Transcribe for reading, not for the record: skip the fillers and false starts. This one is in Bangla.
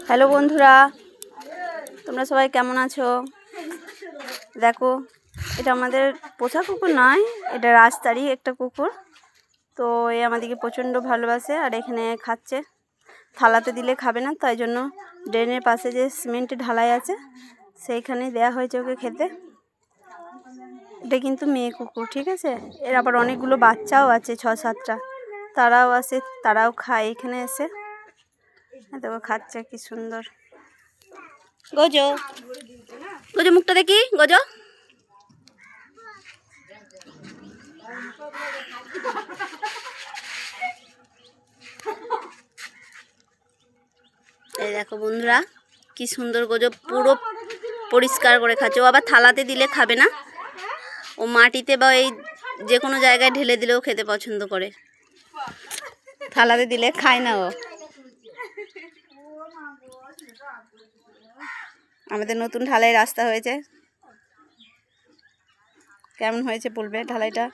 হ্যালো বন্ধুরা, তোমরা সবাই কেমন আছো? দেখো, এটা আমাদের পোষা কুকুর নয়, এটা রাস্তারই একটা কুকুর। তো এ আমাদেরকে প্রচণ্ড ভালোবাসে আর এখানে খাচ্ছে। থালাতে দিলে খাবে না, তাই জন্য ড্রেনের পাশে যে সিমেন্টের ঢালাই আছে সেইখানে দেওয়া হয়েছে ওকে খেতে। এটা কিন্তু মেয়ে কুকুর, ঠিক আছে। এর আবার অনেকগুলো বাচ্চাও আছে, 6-7টা। তারাও আসে, তারাও খায় এখানে এসে। দেখো খাচ্ছে কি সুন্দর। গোজো গোজো, মুখটা দেখি গোজো। এই দেখো বন্ধুরা, কি সুন্দর গোজো, পুরো পরিষ্কার করে খাচ্ছে। ও আবার থালাতে দিলে খাবে না, ও মাটিতে বা এই যে কোনো জায়গায় ঢেলে দিলেও খেতে পছন্দ করে। থালাতে দিলে খায় না ও। আমাদের নতুন ঢালাই রাস্তা হয়েছে, কেমন হয়েছে বলবে ঢালাইটা।